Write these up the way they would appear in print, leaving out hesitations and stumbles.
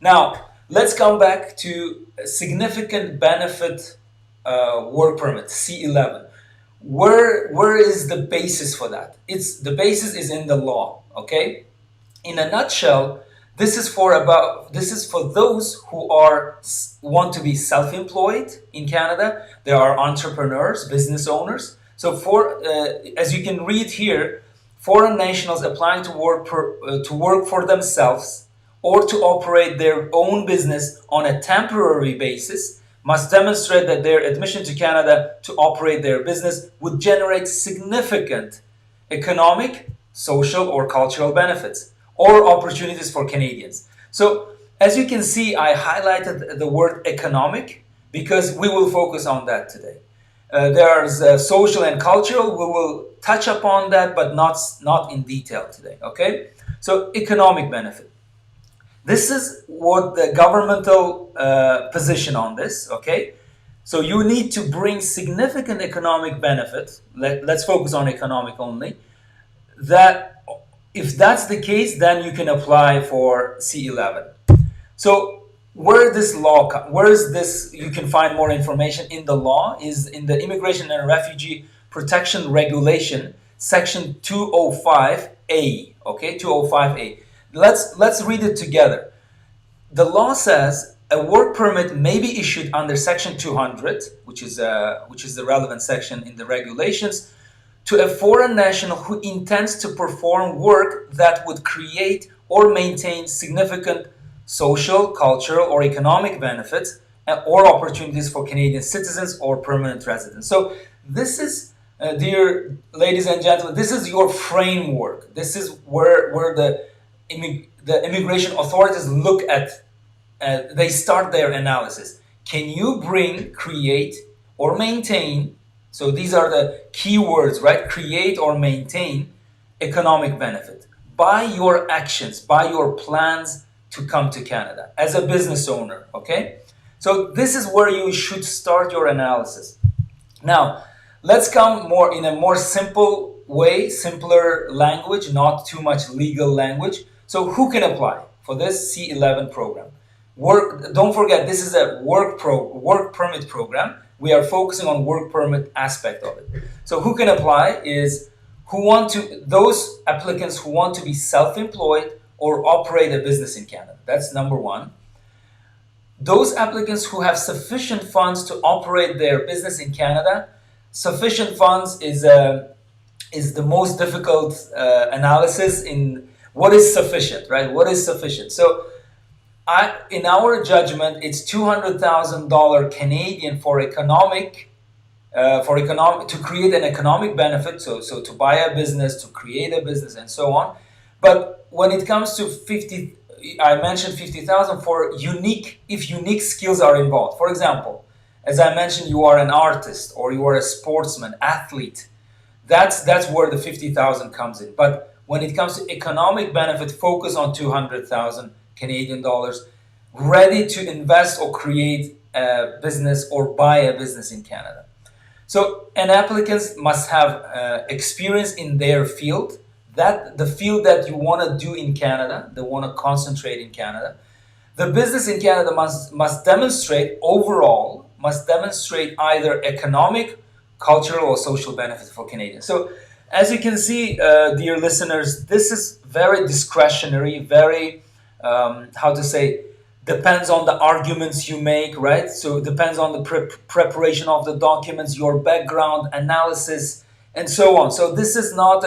Now, let's come back to a significant benefit work permit, C11. Where is the basis for that? It's the basis is in the law, okay? In a nutshell, this is for those who want to be self-employed in Canada. They are entrepreneurs, business owners. So for as you can read here, foreign nationals applying to work for themselves or to operate their own business on a temporary basis must demonstrate that their admission to Canada to operate their business would generate significant economic, social, or cultural benefits or opportunities for Canadians. So, as you can see, I highlighted the word economic because we will focus on that today. There's social and cultural. We will touch upon that, but not in detail today. Okay, so economic benefit. This is what the governmental position on this. Okay, so you need to bring significant economic benefit. Let's focus on economic only. That if that's the case, then you can apply for C11. So where is this? You can find more information in the law. Is in the Immigration and Refugee Protection Regulation, Section 205A. Okay, 205A. Let's read it together. The law says a work permit may be issued under Section 200, which is the relevant section in the regulations, to a foreign national who intends to perform work that would create or maintain significant social, cultural, or economic benefits or opportunities for Canadian citizens or permanent residents. So this is, dear ladies and gentlemen, this is your framework. This is where the immigration authorities look at, they start their analysis. Can you bring, create, or maintain? So these are the key words, right? Create or maintain economic benefit by your actions, by your plans to come to Canada as a business owner, okay? So this is where you should start your analysis. Now, let's come more in a more simple way, simpler language, not too much legal language. So who can apply for this C11 program? Don't forget, this is a work permit program. We are focusing on work permit aspect of it. So who can apply is those applicants who want to be self-employed or operate a business in Canada. That's number one. Those applicants who have sufficient funds to operate their business in Canada. Sufficient funds is the most difficult analysis in what is sufficient, right? What is sufficient? So in our judgment, it's $200,000 Canadian for economic to create an economic benefit. So to buy a business, to create a business, and so on. But when it comes to I mentioned 50,000 for unique skills are involved. For example, as I mentioned, you are an artist or you are a sportsman, athlete. That's where the 50,000 comes in. But when it comes to economic benefit, focus on 200,000 Canadian dollars, ready to invest or create a business or buy a business in Canada. So an applicant must have experience in their field, that the field that you want to do in Canada, they want to concentrate in Canada. The business in Canada must demonstrate either economic, cultural, or social benefits for Canadians. So as you can see, dear listeners, this is very discretionary, very, depends on the arguments you make, right? So it depends on the preparation of the documents, your background analysis, and so on. So this is not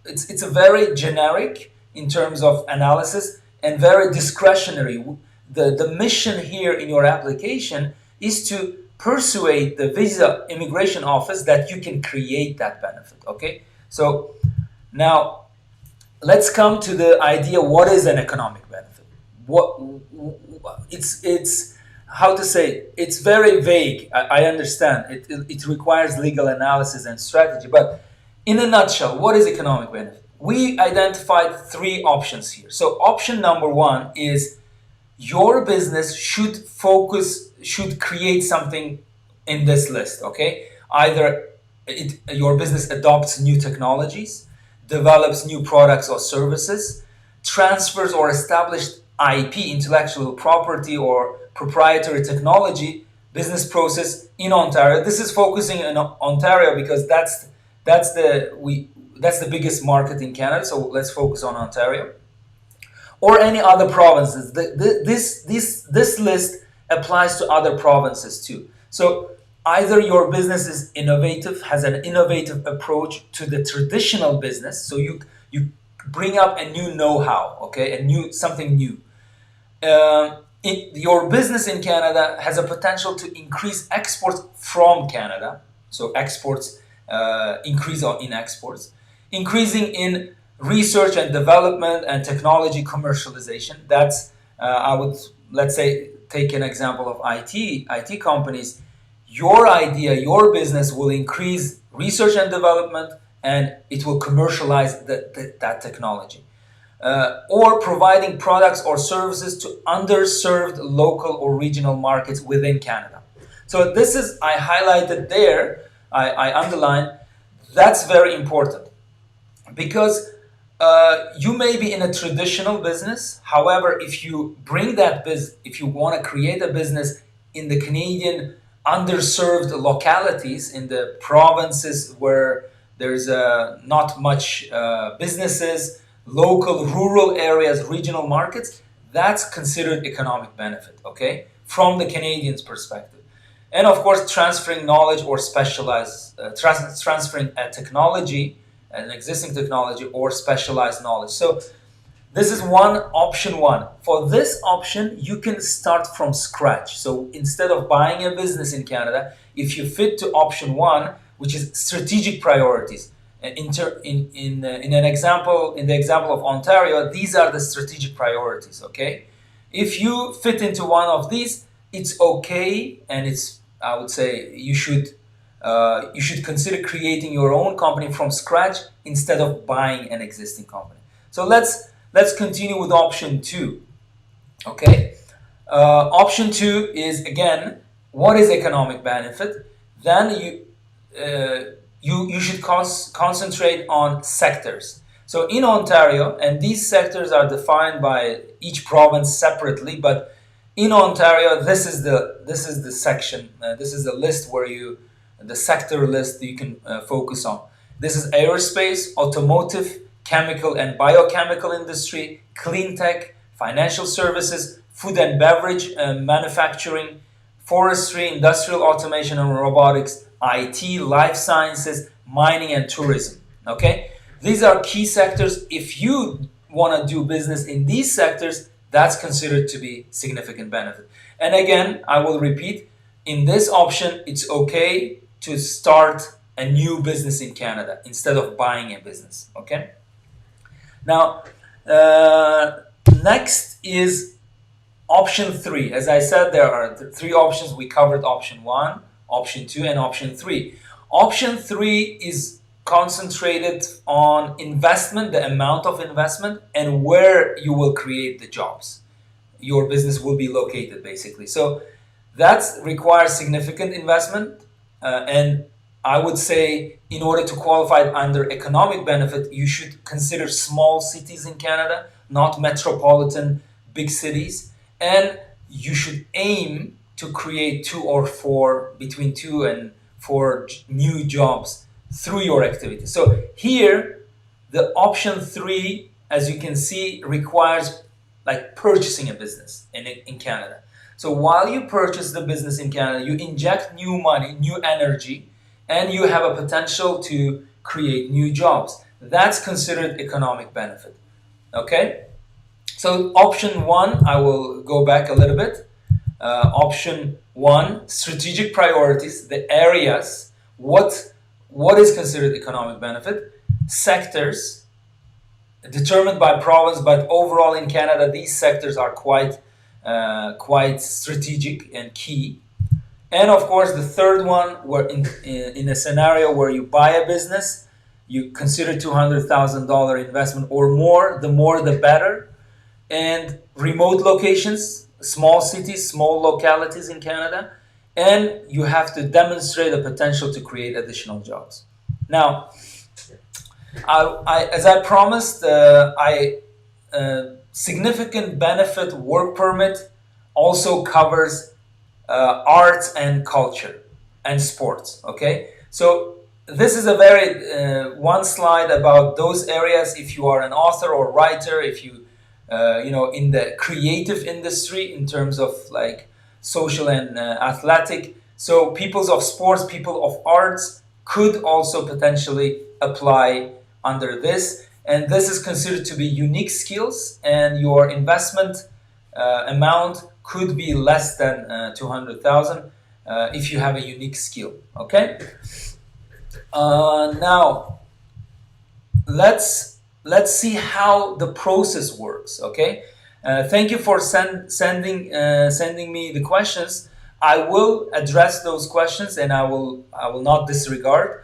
it's a very generic in terms of analysis and very discretionary. The mission here in your application is to persuade the visa immigration office that you can create that benefit, okay? So now let's come to the idea, what is an economic benefit? It's very vague. I understand. It requires legal analysis and strategy, but in a nutshell, what is economic benefit? We identified three options here. So option number one is your business should create something in this list, okay? Either your business adopts new technologies, develops new products or services, transfers or established IP, intellectual property or proprietary technology business process in Ontario. This is focusing on Ontario because that's the biggest market in Canada. So let's focus on Ontario or any other provinces. This list applies to other provinces too. So either your business is innovative, has an innovative approach to the traditional business, so you bring up a new know-how, okay, something new. Your business in Canada has a potential to increase exports from Canada, so exports increase in exports, increasing in research and development and technology commercialization. That's I would, let's say, take an example of IT companies. Your idea, your business will increase research and development, and it will commercialize that technology. Or providing products or services to underserved local or regional markets within Canada. So this is, I highlighted there, I underlined, that's very important because you may be in a traditional business. However, if you bring that business, if you want to create a business in the Canadian underserved localities, in the provinces where there's not much businesses, local rural areas, regional markets, that's considered economic benefit, okay, from the Canadians' perspective. And of course, transferring knowledge or transferring a technology, an existing technology or specialized knowledge. So this is option one. For this option, you can start from scratch. So instead of buying a business in Canada, if you fit to option one, which is strategic priorities, in the example of Ontario, these are the strategic priorities. Okay, if you fit into one of these, it's okay, and I would say you should consider creating your own company from scratch instead of buying an existing company. So let's continue with option two. Okay, option two is, again, what is economic benefit? Then you should concentrate on sectors. So in Ontario, and these sectors are defined by each province separately, but in Ontario, this is the section, this is the list the sector list you can focus on. This is aerospace, automotive, chemical and biochemical industry, clean tech, financial services, food and beverage, manufacturing, forestry, industrial automation and robotics, IT, life sciences, mining and tourism. Okay? These are key sectors. If you want to do business in these sectors, that's considered to be significant benefit. And again, I will repeat, in this option, it's okay to start a new business in Canada instead of buying a business. Okay? Now, next is option three. As I said, there are three options. We covered option one, option two, and option three. Option three is concentrated on investment, the amount of investment, and where you will create the jobs. Your business will be located, basically. So that requires significant investment. And I would say, in order to qualify under economic benefit, you should consider small cities in Canada, not metropolitan big cities. And you should aim to create between 2 and 4 new jobs through your activity. So here, the option 3, as you can see, requires like purchasing a business in Canada. So while you purchase the business in Canada, you inject new money, new energy, and you have a potential to create new jobs. That's considered economic benefit. Okay? So option 1, I will go back a little bit. Option 1, strategic priorities, the areas, what is considered economic benefit, sectors, determined by province, but overall in Canada, these sectors are quite strategic and key. And of course, the third one, where in a scenario where you buy a business, you consider $200,000 investment or more the better. And remote locations, small cities, small localities in Canada, and you have to demonstrate a potential to create additional jobs. Now, as I promised, I significant benefit work permit also covers arts and culture and sports. Okay, so this is a very one slide about those areas. If you are an author or writer, if you in the creative industry in terms of like social and athletic, so peoples of sports, people of arts could also potentially apply under this, and this is considered to be unique skills, and your investment amount could be less than 200,000 if you have a unique skill. Okay. Now let's see how the process works. Okay. Thank you for sending me the questions. I will address those questions, and I will not disregard.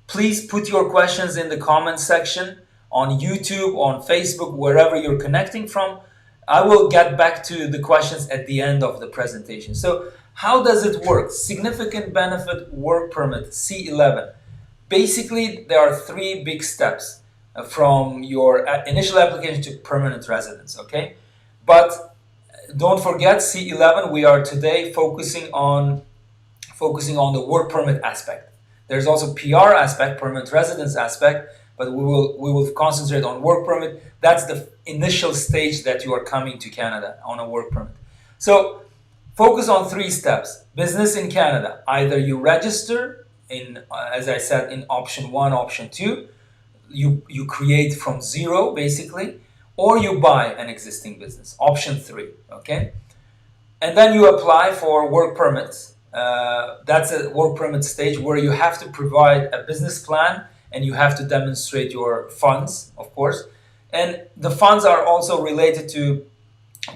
Please put your questions in the comment section on YouTube, on Facebook, wherever you're connecting from. I will get back to the questions at the end of the presentation. So, how does it work? Significant benefit work permit, C11. Basically, there are three big steps from your initial application to permanent residence, okay? But don't forget C11, we are today focusing on the work permit aspect. There's also PR aspect, permanent residence aspect, but we will concentrate on work permit. That's the initial stage that you are coming to Canada on a work permit. So focus on three steps. Business in Canada. Either you register in, as I said, in option one, option two, you create from zero basically, or you buy an existing business. Option three, okay? And then you apply for work permits. That's a work permit stage where you have to provide a business plan and you have to demonstrate your funds, of course. And the funds are also related to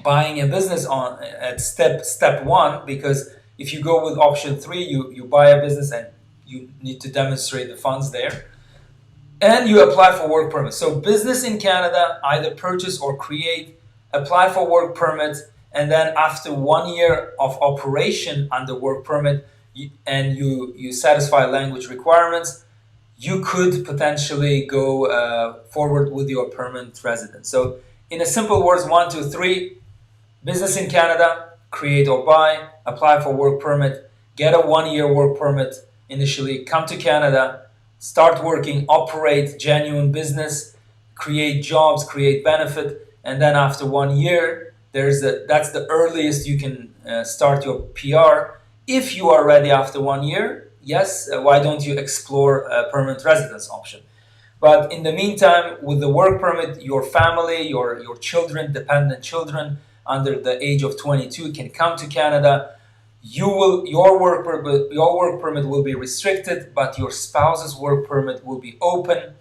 buying a business on at step one, because if you go with option three, you buy a business and you need to demonstrate the funds there. And you apply for work permit. So business in Canada, either purchase or create, apply for work permit, and then after 1 year of operation under work permit, you satisfy language requirements, you could potentially go forward with your permanent residence. So in a simple words, 1, 2, 3, business in Canada, create or buy, apply for work permit, get a 1 year work permit initially, come to Canada, start working, operate genuine business, create jobs, create benefit, and then after 1 year, that's the earliest you can start your PR. If you are ready after 1 year, yes, why don't you explore a permanent residence option? But in the meantime, with the work permit, your family, your children, dependent children under the age of 22 can come to Canada. Your work permit will be restricted, but your spouse's work permit will be open.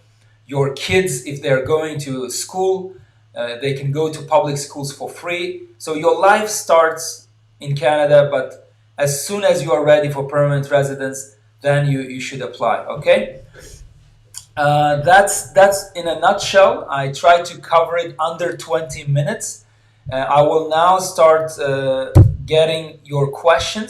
Your kids, if they're going to school, they can go to public schools for free. So your life starts in Canada, but as soon as you are ready for permanent residence, then you should apply. Okay. That's in a nutshell. I try to cover it under 20 minutes. I will now start getting your questions.